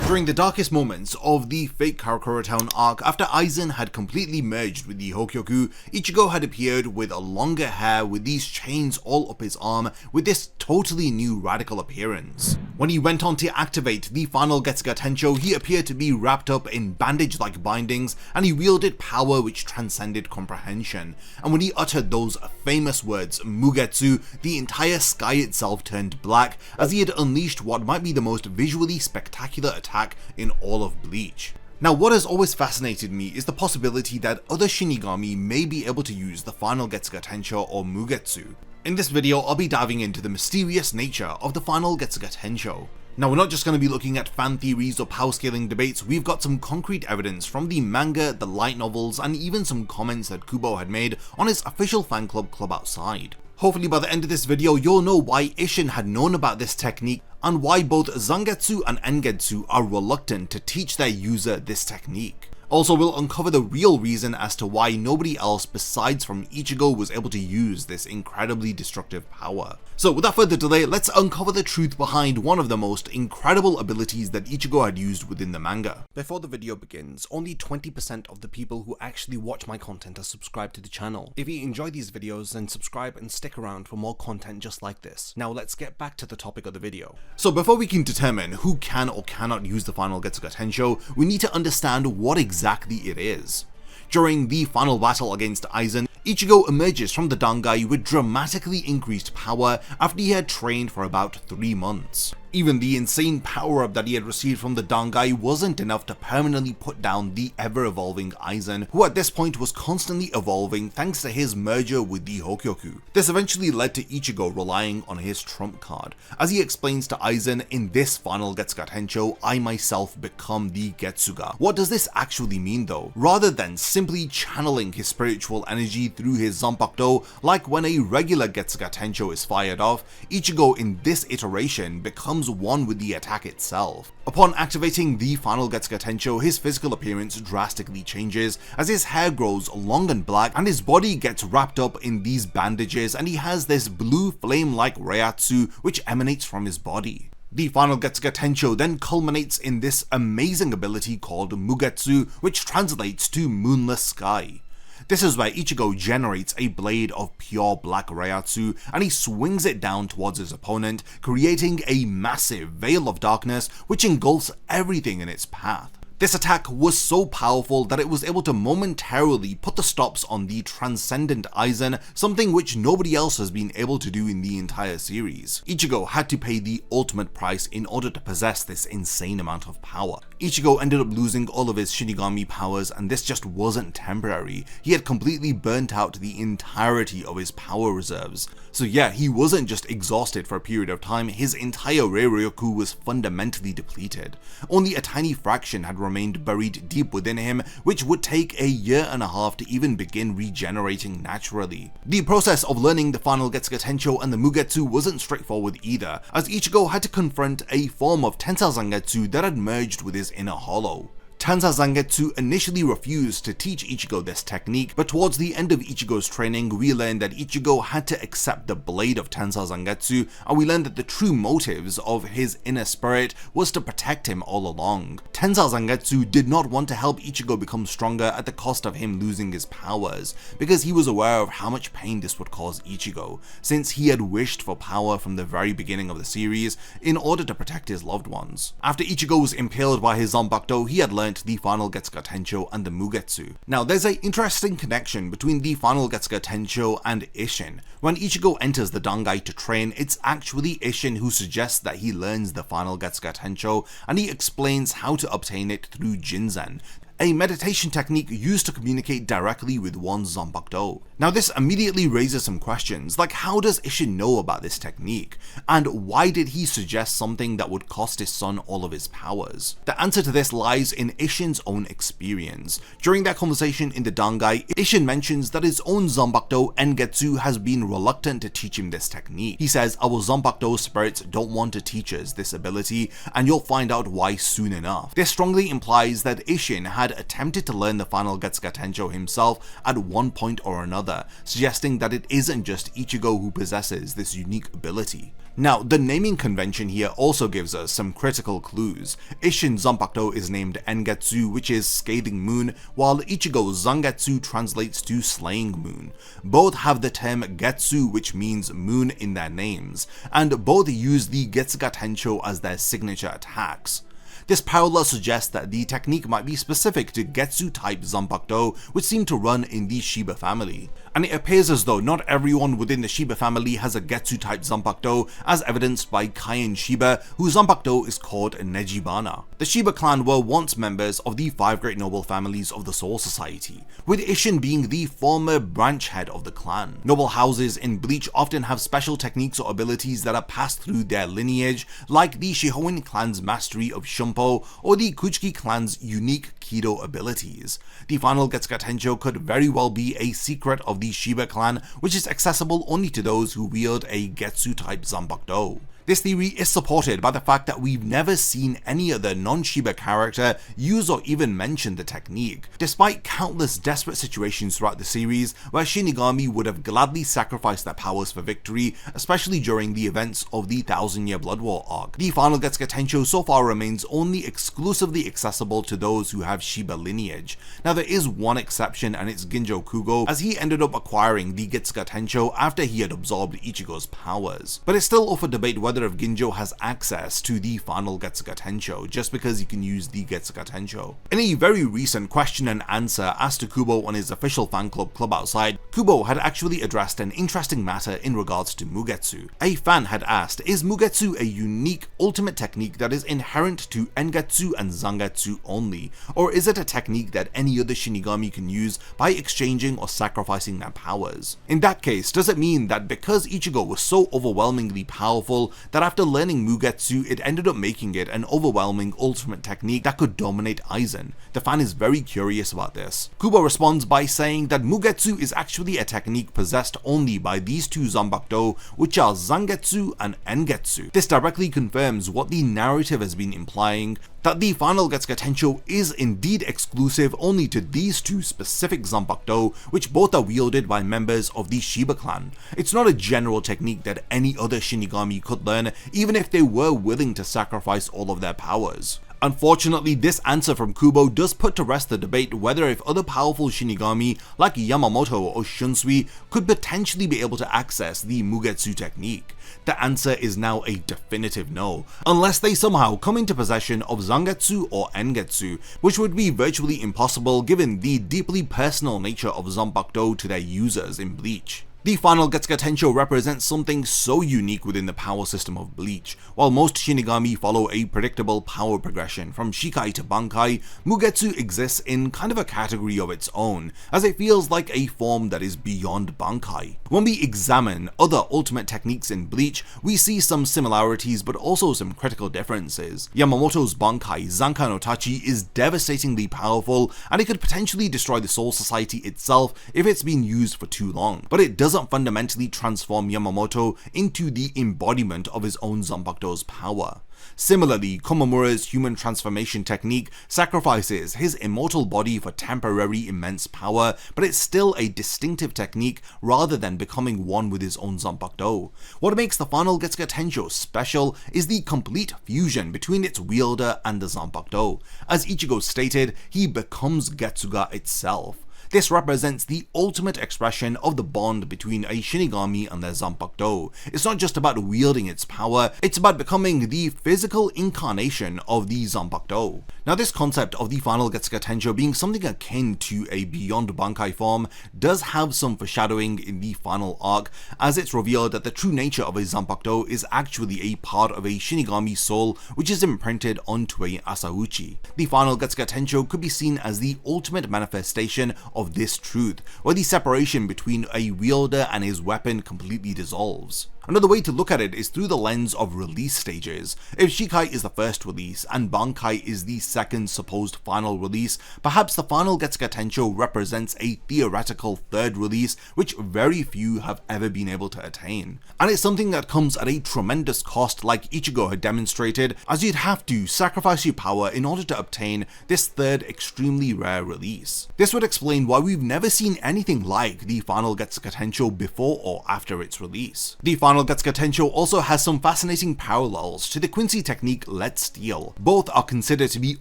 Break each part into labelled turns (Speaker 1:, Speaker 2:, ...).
Speaker 1: During the darkest moments of the fake Karakura Town arc, after Aizen had completely merged with the Hokyoku, Ichigo had appeared with a longer hair with these chains all up his arm with this totally new radical appearance. When he went on to activate the Final Getsuga Tenshou, he appeared to be wrapped up in bandage-like bindings and he wielded power which transcended comprehension. And when he uttered those famous words, Mugetsu, the entire sky itself turned black as he had unleashed what might be the most visually spectacular attack in all of Bleach. Now, what has always fascinated me is the possibility that other Shinigami may be able to use the Final Getsuga Tenshou or Mugetsu. In this video, I'll be diving into the mysterious nature of the Final Getsuga Tenshou. Now, we're not just going to be looking at fan theories or power scaling debates, we've got some concrete evidence from the manga, the light novels, and even some comments that Kubo had made on his official fan club Club Outside. Hopefully by the end of this video, you'll know why Isshin had known about this technique and why both Zangetsu and Engetsu are reluctant to teach their user this technique. Also, we'll uncover the real reason as to why nobody else besides from Ichigo was able to use this incredibly destructive power. So without further delay, let's uncover the truth behind one of the most incredible abilities that Ichigo had used within the manga. Before the video begins, only 20% of the people who actually watch my content are subscribed to the channel. If you enjoy these videos, then subscribe and stick around for more content just like this. Now let's get back to the topic of the video. So before we can determine who can or cannot use the Final Getsuga Tenshou, we need to understand what exactly it is. During the final battle against Aizen, Ichigo emerges from the Dangai with dramatically increased power after he had trained for about 3 months. Even the insane power-up that he had received from the Dangai wasn't enough to permanently put down the ever-evolving Aizen, who at this point was constantly evolving thanks to his merger with the Hokyoku. This eventually led to Ichigo relying on his trump card. As he explains to Aizen, in this Final Getsuga Tenshou, I myself become the Getsuga. What does this actually mean though? Rather than simply channeling his spiritual energy through his Zanpakuto, like when a regular Getsuga Tenshou is fired off, Ichigo in this iteration becomes one with the attack itself. Upon activating the Final Getsuga Tenshou, his physical appearance drastically changes as his hair grows long and black and his body gets wrapped up in these bandages and he has this blue flame-like Reiatsu which emanates from his body. The Final Getsuga Tenshou then culminates in this amazing ability called Mugetsu, which translates to moonless sky. This is where Ichigo generates a blade of pure black Reiatsu and he swings it down towards his opponent, creating a massive veil of darkness which engulfs everything in its path. This attack was so powerful that it was able to momentarily put the stops on the transcendent Aizen, something which nobody else has been able to do in the entire series. Ichigo had to pay the ultimate price in order to possess this insane amount of power. Ichigo ended up losing all of his Shinigami powers and this just wasn't temporary. He had completely burnt out the entirety of his power reserves. So yeah, he wasn't just exhausted for a period of time, his entire Reiryoku was fundamentally depleted. Only a tiny fraction had remained buried deep within him, which would take a 1.5 years to even begin regenerating naturally. The process of learning the Final Getsuga Tenshou and the Mugetsu wasn't straightforward either, as Ichigo had to confront a form of Tensei Zangetsu that had merged with his inner hollow. Tensei Zangetsu initially refused to teach Ichigo this technique, but towards the end of Ichigo's training, we learned that Ichigo had to accept the blade of Tensei Zangetsu, and we learned that the true motives of his inner spirit was to protect him all along. Tensei Zangetsu did not want to help Ichigo become stronger at the cost of him losing his powers, because he was aware of how much pain this would cause Ichigo, since he had wished for power from the very beginning of the series in order to protect his loved ones. After Ichigo was impaled by his Zanpakuto, he had learnt the Final Getsuga Tenshou and the Mugetsu. Now, there's an interesting connection between the Final Getsuga Tenshou and Isshin. When Ichigo enters the Dangai to train, it's actually Isshin who suggests that he learns the Final Getsuga Tenshou, and he explains how to obtain it through Jinzen, a meditation technique used to communicate directly with one's Zanpakuto. Now this immediately raises some questions, like how does Isshin know about this technique? And why did he suggest something that would cost his son all of his powers? The answer to this lies in Isshin's own experience. During that conversation in the Dangai, Isshin mentions that his own Zanpakuto Engetsu has been reluctant to teach him this technique. He says, our Zanpakuto spirits don't want to teach us this ability, and you'll find out why soon enough. This strongly implies that Isshin had had attempted to learn the Final Getsuga Tenshou himself at one point or another, suggesting that it isn't just Ichigo who possesses this unique ability. Now, the naming convention here also gives us some critical clues. Isshin Zanpakuto is named Engetsu, which is Scathing Moon, while Ichigo's Zangetsu translates to Slaying Moon. Both have the term Getsu, which means moon, in their names, and both use the Getsuga Tenshou as their signature attacks. This parallel suggests that the technique might be specific to Getsu-type Zanpakuto, which seem to run in the Shiba family. And it appears as though not everyone within the Shiba family has a Getsu-type Zanpakuto, as evidenced by Kaien Shiba, whose Zanpakuto is called Nejibana. The Shiba clan were once members of the 5 great noble families of the Soul Society, with Isshin being the former branch head of the clan. Noble houses in Bleach often have special techniques or abilities that are passed through their lineage, like the Shihoin clan's mastery of Shumpo or the Kuchiki clan's unique Kido abilities. The Final Getsuga Tenshou could very well be a secret of the Shiba clan, which is accessible only to those who wield a Getsu-type Zanpakuto. This theory is supported by the fact that we've never seen any other non-Shiba character use or even mention the technique, despite countless desperate situations throughout the series where Shinigami would have gladly sacrificed their powers for victory, especially during the events of the 1000-Year Blood War arc. The Final Getsuga Tenshou so far remains only exclusively accessible to those who have Shiba lineage. Now, there is one exception, and it's Ginjo Kugo, as he ended up acquiring the Getsuga Tenshou after he had absorbed Ichigo's powers. But it's still up for debate whether if Ginjo has access to the Final Getsuga Tenshou, just because he can use the Getsuga Tenshou. In a very recent question and answer asked to Kubo on his official fan club Club Outside, Kubo had actually addressed an interesting matter in regards to Mugetsu. A fan had asked, is Mugetsu a unique ultimate technique that is inherent to Engetsu and Zangetsu only, or is it a technique that any other Shinigami can use by exchanging or sacrificing their powers? In that case, does it mean that because Ichigo was so overwhelmingly powerful that after learning Mugetsu, it ended up making it an overwhelming ultimate technique that could dominate Aizen? The fan is very curious about this. Kubo responds by saying that Mugetsu is actually a technique possessed only by these two Zanpakuto, which are Zangetsu and Engetsu. This directly confirms what the narrative has been implying, that the Final Getsuga Tenshou is indeed exclusive only to these two specific Zanpakuto, which both are wielded by members of the Shiba clan. It's not a general technique that any other Shinigami could learn, even if they were willing to sacrifice all of their powers. Unfortunately, this answer from Kubo does put to rest the debate whether if other powerful Shinigami like Yamamoto or Shunsui could potentially be able to access the Mugetsu technique. The answer is now a definitive no, unless they somehow come into possession of Zangetsu or Engetsu, which would be virtually impossible given the deeply personal nature of Zanpakuto to their users in Bleach. The Final Getsuga Tenshou represents something so unique within the power system of Bleach. While most Shinigami follow a predictable power progression from Shikai to Bankai, Mugetsu exists in kind of a category of its own, as it feels like a form that is beyond Bankai. When we examine other ultimate techniques in Bleach, we see some similarities but also some critical differences. Yamamoto's Bankai, Zankai no Tachi, is devastatingly powerful, and it could potentially destroy the Soul Society itself if it's been used for too long, but it doesn't fundamentally transform Yamamoto into the embodiment of his own Zanpakuto's power. Similarly, Komamura's human transformation technique sacrifices his immortal body for temporary immense power, but it's still a distinctive technique rather than becoming one with his own Zanpakuto. What makes the Final Getsuga Tenshou special is the complete fusion between its wielder and the Zanpakuto. As Ichigo stated, he becomes Getsuga itself. This represents the ultimate expression of the bond between a Shinigami and their Zanpakuto. It's not just about wielding its power, it's about becoming the physical incarnation of the Zanpakuto. Now, this concept of the Final Getsuga Tenshou being something akin to a Beyond Bankai form does have some foreshadowing in the final arc, as it's revealed that the true nature of a Zanpakuto is actually a part of a Shinigami soul which is imprinted onto a Asauchi. The Final Getsuga Tenshou could be seen as the ultimate manifestation of this truth, where the separation between a wielder and his weapon completely dissolves. Another way to look at it is through the lens of release stages. If Shikai is the first release and Bankai is the second supposed final release, perhaps the Final Getsuga Tenshou represents a theoretical third release which very few have ever been able to attain. And it's something that comes at a tremendous cost, like Ichigo had demonstrated, as you'd have to sacrifice your power in order to obtain this third extremely rare release. This would explain why we've never seen anything like the Final Getsuga Tenshou before or after its release. The Final Getsuga Tenshou also has some fascinating parallels to the Quincy technique Let Steal. Both are considered to be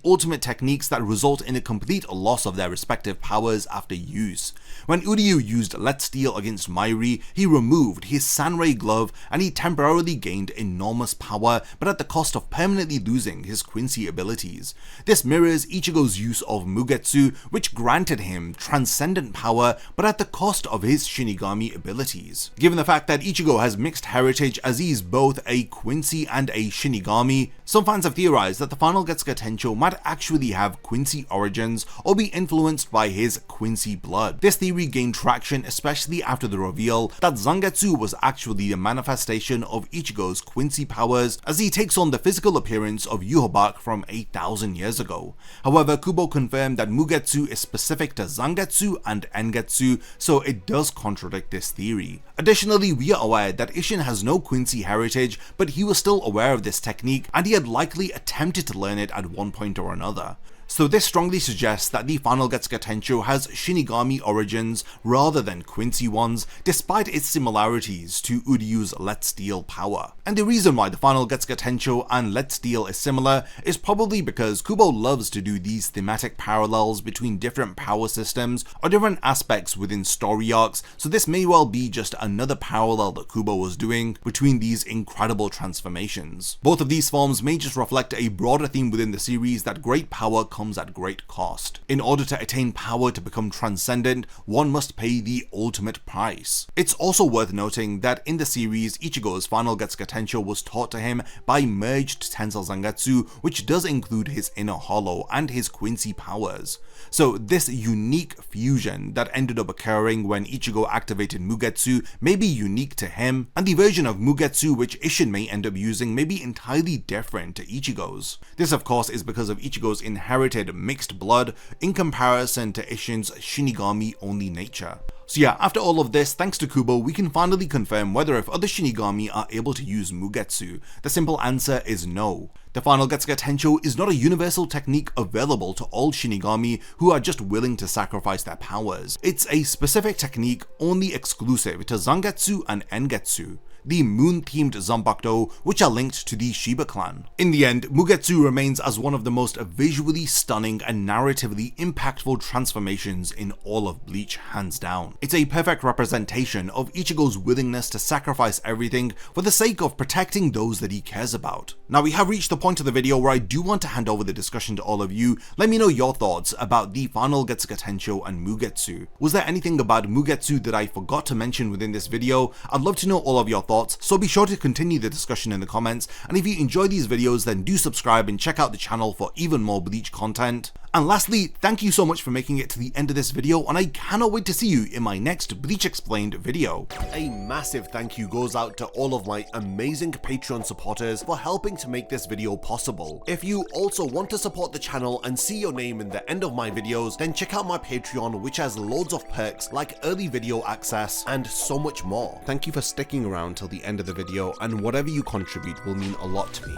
Speaker 1: ultimate techniques that result in a complete loss of their respective powers after use. When Uryu used Let Steal against Mairi, he removed his Sanrei glove and he temporarily gained enormous power, but at the cost of permanently losing his Quincy abilities. This mirrors Ichigo's use of Mugetsu, which granted him transcendent power, but at the cost of his Shinigami abilities. Given the fact that Ichigo has mixed heritage as he is both a Quincy and a Shinigami, some fans have theorized that the Final Getsuga Tenshou might actually have Quincy origins or be influenced by his Quincy blood. This theory gained traction especially after the reveal that Zangetsu was actually a manifestation of Ichigo's Quincy powers, as he takes on the physical appearance of Yhwach from 8,000 years ago. However, Kubo confirmed that Mugetsu is specific to Zangetsu and Engetsu, so it does contradict this theory. Additionally, we are aware that Isshin has no Quincy heritage, but he was still aware of this technique and he had likely attempted to learn it at one point or another. So this strongly suggests that the Final Getsuga Tenshou has Shinigami origins rather than Quincy ones, despite its similarities to Uryu's Let Steal power. And the reason why the Final Getsuga Tenshou and Let Steal is similar is probably because Kubo loves to do these thematic parallels between different power systems or different aspects within story arcs, so this may well be just another parallel that Kubo was doing between these incredible transformations. Both of these forms may just reflect a broader theme within the series that great power comes at great cost. In order to attain power to become transcendent, one must pay the ultimate price. It's also worth noting that in the series, Ichigo's Final Getsuga Tenshou was taught to him by merged Tensei Zangetsu, which does include his inner hollow and his Quincy powers. So this unique fusion that ended up occurring when Ichigo activated Mugetsu may be unique to him, and the version of Mugetsu which Isshin may end up using may be entirely different to Ichigo's. This of course is because of Ichigo's inherited mixed blood in comparison to Isshin's Shinigami only nature. So yeah, after all of this, thanks to Kubo, we can finally confirm whether if other Shinigami are able to use Mugetsu. The simple answer is no. The Final Getsuga Tenshou is not a universal technique available to all Shinigami who are just willing to sacrifice their powers. It's a specific technique only exclusive to Zangetsu and Engetsu, the moon-themed Zanpakuto, which are linked to the Shiba clan. In the end, Mugetsu remains as one of the most visually stunning and narratively impactful transformations in all of Bleach, hands down. It's a perfect representation of Ichigo's willingness to sacrifice everything for the sake of protecting those that he cares about. Now we have reached the point of the video where I do want to hand over the discussion to all of you. Let me know your thoughts about the Final Getsuga Tenshou and Mugetsu. Was there anything about Mugetsu that I forgot to mention within this video? I'd love to know all of your thoughts, so be sure to continue the discussion in the comments, and if you enjoy these videos then do subscribe and check out the channel for even more Bleach content. And lastly, thank you so much for making it to the end of this video, and I cannot wait to see you in my next Bleach Explained video. A massive thank you goes out to all of my amazing Patreon supporters for helping to make this video possible. If you also want to support the channel and see your name in the end of my videos, then check out my Patreon, which has loads of perks like early video access and so much more. Thank you for sticking around till the end of the video, and whatever you contribute will mean a lot to me.